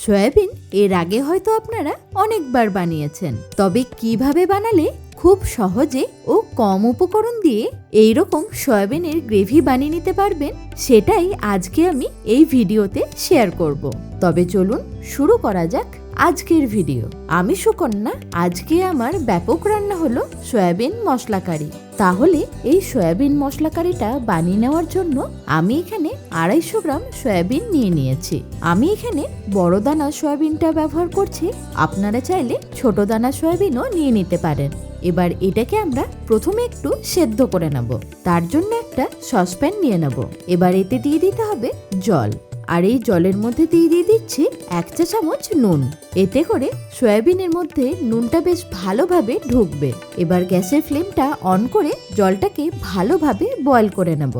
Soybean এর আগে হয়তো আপনারা অনেকবার বানিয়েছেন, তবে কিভাবে বানালে খুব সহজে ও কম উপকরণ দিয়ে এইরকম সয়াবিনের গ্রেভি বানিয়ে নিতে পারবেন সেটাই আজকে আমি এই ভিডিওতে শেয়ার করব। তবে চলুন শুরু করা যাক আজকের ভিডিও। আমি সুকন্যা। আজকে আমার ব্যাপক রান্না হলো সয়াবিন মশলা কারি। তাহলে এই সয়াবিন মশলা কারিটা বানিয়ে নেওয়ার জন্য আমি এখানে 250 গ্রাম সয়াবিন নিয়ে নিয়েছি। আমি এখানে বড় দানা সয়াবিনটা ব্যবহার করছি, আপনারা চাইলে ছোট দানা সয়াবিনও নিয়ে নিতে পারেন। এবার এটাকে আমরা প্রথমে একটু সেদ্ধ করে নেব। তার জন্য একটা সসপ্যান নিয়ে নেব। এবার এতে দিয়ে দিতে হবে জল, আর এই জলের মধ্যে দিয়ে দিচ্ছি 1 চা চামচ নুন। এতে করে সয়াবিনের মধ্যে নুনটা বেশ ভালোভাবে ঢুকবে। এবার গ্যাসের ফ্লেমটা অন করে জলটাকে ভালোভাবে বয়েল করে নেব।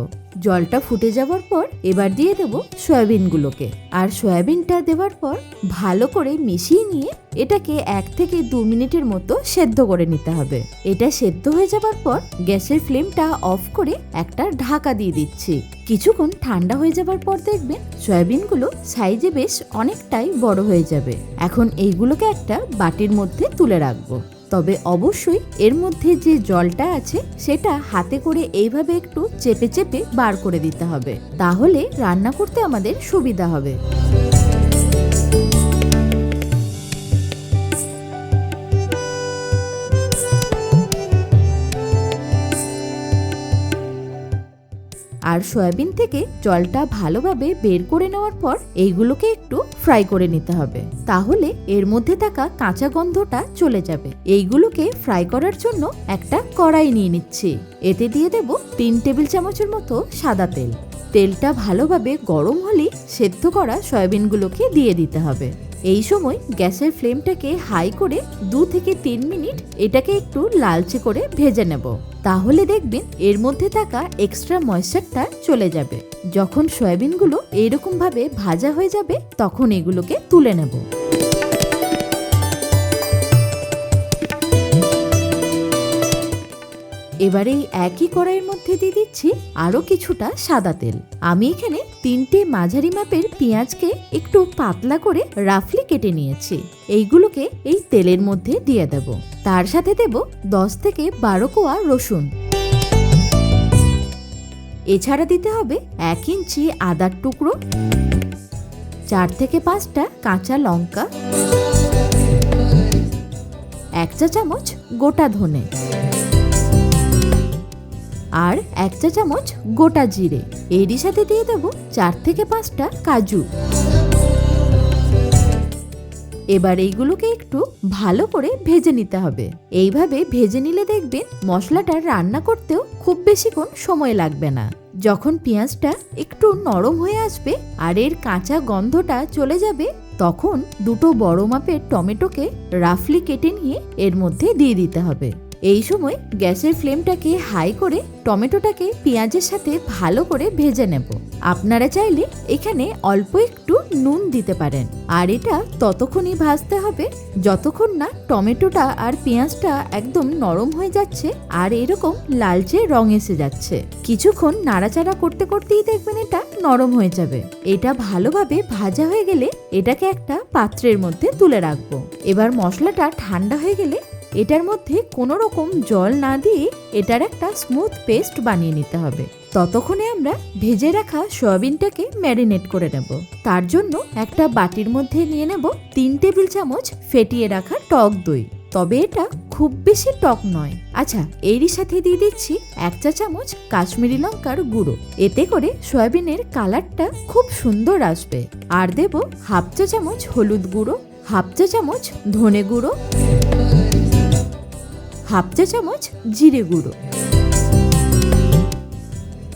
জলটা ফুটে যাওয়ার পর এবার দিয়ে দেব সয়াবিনগুলোকে, আর সয়াবিনটা দেওয়ার পর ভালো করে মিশিয়ে নিয়ে এটাকে 1 থেকে 2 মিনিটের মতো সেদ্ধ করে নিতে হবে। এটা সেদ্ধ হয়ে যাবার পর গ্যাসের ফ্লেমটা অফ করে একটা ঢাকা দিয়ে দিচ্ছি। কিছুক্ষণ ঠান্ডা হয়ে যাবার পর দেখবেন সয়াবিনগুলো সাইজে বেশ অনেকটাই বড় হয়ে যাবে। এখন এইগুলোকে একটা বাটির মধ্যে তুলে রাখবো। তবে অবশ্যই এর মধ্যে যে জলটা আছে সেটা হাতে করে এইভাবে একটু চেপে চেপে বার করে দিতে হবে, তাহলে রান্না করতে আমাদের সুবিধা হবে। আর সয়াবিন থেকে জলটা ভালোভাবে বের করে নেওয়ার পর এইগুলোকে একটু ফ্রাই করে নিতে হবে, তাহলে এর মধ্যে থাকা কাঁচা গন্ধটা চলে যাবে। এইগুলোকে ফ্রাই করার জন্য একটা কড়াই নিয়ে নিচ্ছি। এতে দিয়ে দেব 3 টেবিল চামচের মতো সাদা তেল। তেলটা ভালোভাবে গরম হলেই সেদ্ধ করা সয়াবিনগুলোকে দিয়ে দিতে হবে। এই সময় গ্যাসের ফ্লেমটাকে হাই করে 2 থেকে 3 মিনিট এটাকে একটু লালচে করে ভেজে নেব। তাহলে দেখবেন এর মধ্যে থাকা এক্সট্রা ময়েশ্চারটা চলে যাবে। যখন সয়াবিনগুলো এইরকম ভাবে ভাজা হয়ে যাবে তখন এগুলোকে তুলে নেব। এবারে এই একই কড়াইয়ের মধ্যে দিয়ে দিচ্ছি আরো কিছুটা সাদা তেল। আমি এখানে 3টে মাঝারি মাপের পেঁয়াজকে একটু পাতলা করে রাফলি কেটে নিয়েছি। এইগুলোকে এই তেলের মধ্যে দিয়ে দেব। তার সাথে দেব 10 থেকে 12 কোয়া রসুন। এছাড়া দিতে হবে 1 ইঞ্চি আদার টুকরো, 4 থেকে 5টা কাঁচা লঙ্কা, 1 চা চামচ গোটা ধনে, আর 1 চা চামচ গোটা জিরে। এরই সাথে দিয়ে দেবো 4 থেকে 5টা কাজু। এবার এইগুলোকে একটু ভালো করে ভেজে নিতে হবে। এইভাবে ভেজে নিলে দেখবেন মশলাটা রান্না করতেও খুব বেশিক্ষণ সময় লাগবে না। যখন পেঁয়াজটা একটু নরম হয়ে আসবে আর এর কাঁচা গন্ধটা চলে যাবে তখন 2টো বড় মাপের টমেটোকে রাফলি কেটে নিয়ে এর মধ্যে দিয়ে দিতে হবে। এই সময় গ্যাসের ফ্লেমটাকে হাই করে টমেটোটাকে পেঁয়াজের সাথে ভালো করে ভেজে নেব। আপনারা চাইলে এখানে অল্প একটু নুন দিতে পারেন, আর এটা ততক্ষণই ভাজতে হবে যতক্ষণ না টমেটোটা আর পেঁয়াজটা একদম নরম হয়ে যাচ্ছে আর এরকম লালচে রং এসে যাচ্ছে। কিছুক্ষণ নাড়াচাড়া করতে করতেই দেখবেন এটা নরম হয়ে যাবে। এটা ভালোভাবে ভাজা হয়ে গেলে এটাকে একটা পাত্রের মধ্যে তুলে রাখবো। এবার মশলাটা ঠান্ডা হয়ে গেলে এটার মধ্যে কোনো রকম জল না দিয়ে এটার একটা স্মুথ পেস্ট বানিয়ে নিতে হবে। ততক্ষণে আমরা ভেজে রাখা সয়াবিনটাকে ম্যারিনেট করে নেব। তার জন্য একটা বাটির মধ্যে নিয়ে নেব 3 টেবিল চামচ ফেটিয়ে রাখা টক দই। তবে এটা খুব বেশি টক নয়। আচ্ছা, এরই সাথে দিয়ে দিচ্ছি 1 চা চামচ কাশ্মীরি লঙ্কার গুঁড়ো। এতে করে সয়াবিনের কালারটা খুব সুন্দর আসবে। আর দেব 1/2 চা চামচ হলুদ গুঁড়ো, 1/2 চা চামচ ধনে গুঁড়ো, 1/2 চা চামচ জিরে গুঁড়ো।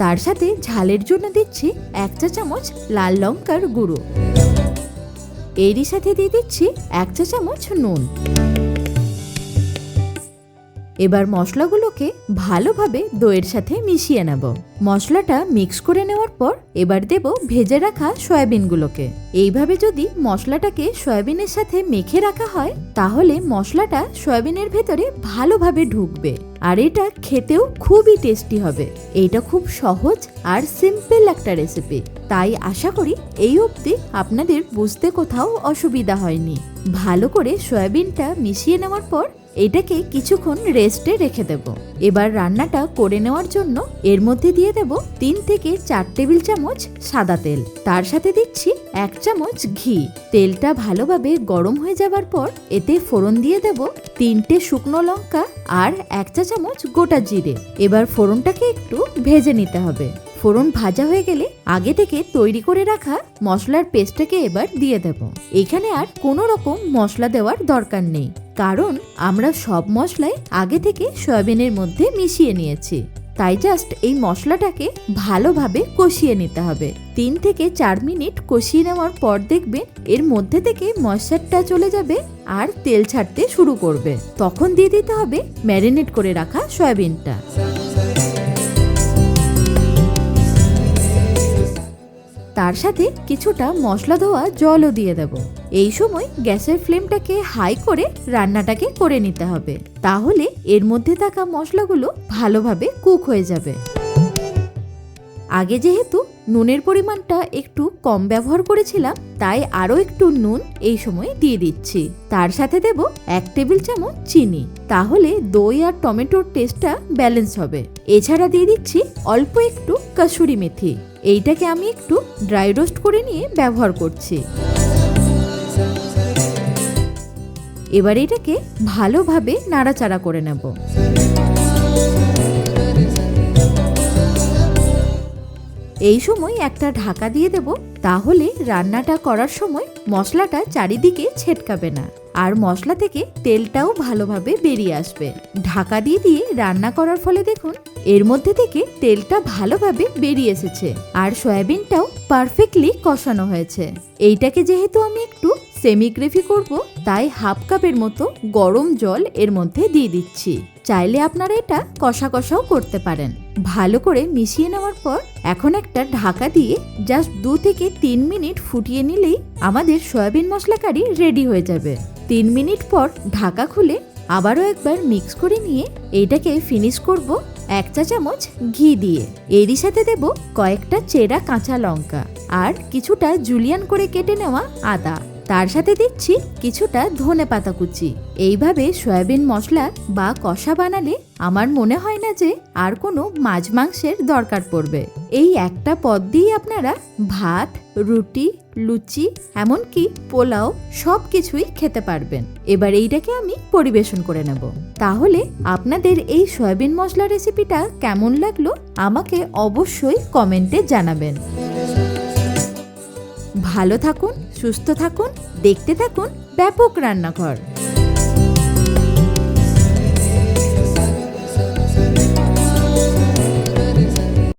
তার সাথে ঝালের জন্য দিচ্ছি 1 চা চামচ লাল লঙ্কার গুঁড়ো। এরই সাথে দিয়ে দিচ্ছি 1 চা চামচ নুন। এবার মশলাগুলোকে ভালোভাবে দইয়ের সাথে মিশিয়ে নেব। মশলাটা মিক্স করে নেওয়ার পর এবার দেব ভেজে রাখা সয়াবিনগুলোকে। এইভাবে যদি মশলাটাকে সয়াবিনের সাথে মেখে রাখা হয় তাহলে মশলাটা সয়াবিনের ভেতরে ভালোভাবে ঢুকবে আর এটা খেতেও খুবই টেস্টি হবে। এটা খুব সহজ আর সিম্পল একটা রেসিপি, তাই আশা করি এই অবধি আপনাদের বুঝতে কোথাও অসুবিধা হয়নি। ভালো করে সয়াবিনটা মিশিয়ে নেওয়ার পর এটাকে কিছুক্ষণ রেস্টে রেখে দেব। এবার রান্নাটা করে নেওয়ার জন্য এর মধ্যে দিয়ে দেব 3 থেকে 4 টেবিল চামচ সাদা তেল, তার সাথে দিচ্ছি 1 চামচ ঘি। তেলটা ভালোভাবে গরম হয়ে যাবার পর এতে ফোড়ন দিয়ে দেব 3টে শুকনো লঙ্কা আর 1 চা চামচ গোটা জিরে। এবার ফোড়নটাকে একটু ভেজে নিতে হবে। ফোড়ন ভাজা হয়ে গেলে আগে থেকে তৈরি করে রাখা মশলার পেস্টটাকে এবার দিয়ে দেব। এখানে আর কোনো রকম মশলা দেওয়ার দরকার নেই, কারণ আমরা সব মশলাই আগে থেকে সয়াবিনের মধ্যে মিশিয়ে নিয়েছি। তাই জাস্ট এই মশলাটাকে ভালোভাবে কষিয়ে নিতে হবে। 3 থেকে 4 মিনিট কষিয়ে নেওয়ার পর দেখবেন এর মধ্যে থেকে ময়েশ্চারটা চলে যাবে আর তেল ছাড়তে শুরু করবে। তখন দিয়ে দিতে হবে ম্যারিনেট করে রাখা সয়াবিনটা। তার সাথে কিছুটা মশলা ধোয়া জলও দিয়ে দেব। এই সময় গ্যাসের ফ্লেমটাকে হাই করে রান্নাটাকে করে নিতে হবে, তাহলে এর মধ্যে থাকা মশলাগুলো ভালোভাবে কুক হয়ে যাবে। আগে যেহেতু নুনের পরিমাণটা একটু কম ব্যবহার করেছিলাম, তাই আরও একটু নুন এই সময় দিয়ে দিচ্ছি। তার সাথে দেব 1 টেবিল চামচ চিনি, তাহলে দই আর টমেটোর টেস্টটা ব্যালেন্স হবে। এছাড়া দিয়ে দিচ্ছি অল্প একটু কসুরি মেথি। এইটাকে আমি একটু ড্রাই রোস্ট করে নিয়ে ব্যবহার করছি। এবার এটাকে ভালোভাবে নাড়াচাড়া করে নেব। এই সময় একটা ঢাকা দিয়ে দেব, তাহলে রান্নাটা করার সময় মশলাটা চারিদিকে ছেটকাবে না আর মশলা থেকে তেলটাও ভালোভাবে বেরিয়ে আসবে। ঢাকা দিয়ে দিয়ে রান্না করার ফলে দেখুন এর মধ্যে থেকে তেলটা ভালোভাবে বেরিয়ে এসেছে আর সয়াবিনটাও পারফেক্টলি কষানো হয়েছে। এইটাকে যেহেতু আমি একটু সেমি গ্রেভি করব, তাই হাফ কাপের মতো গরম জল এর মধ্যে দিয়ে দিচ্ছি। চাইলে আপনারা এটা কষা কষাও করতে পারেন। ভালো করে মিশিয়ে নেওয়ার পর এখন একটা ঢাকা দিয়ে জাস্ট 2 থেকে 3 মিনিট ফুটিয়ে নিলেই আমাদের সয়াবিন মশলা কারি রেডি হয়ে যাবে। 3 মিনিট পর ঢাকা খুলে আবারও একবার মিক্স করে নিয়ে এইটাকে ফিনিশ করব 1 চা চামচ ঘি দিয়ে। এরই সাথে দেব কয়েকটা চেরা কাঁচা লঙ্কা আর কিছুটা জুলিয়ান করে কেটে নেওয়া আদা। তার সাথে দিচ্ছি কিছুটা ধনেপাতা কুচি। এইভাবে সয়াবিন মশলা বা কষা বানালে আমার মনে হয় না যে আর কোনো মাছ মাংসের দরকার পড়বে। এই একটা পদ দিয়ে আপনারা ভাত, রুটি, লুচি, এমনকি পোলাও সব কিছুই খেতে পারবেন। এবার এইটাকে আমি পরিবেশন করে নেব। তাহলে আপনাদের এই সয়াবিন মশলা রেসিপিটা কেমন লাগলো আমাকে অবশ্যই কমেন্টে জানাবেন। ভালো থাকুন, সুস্থ থাকুন, দেখতে থাকুন ব্যাপক রান্নাঘর।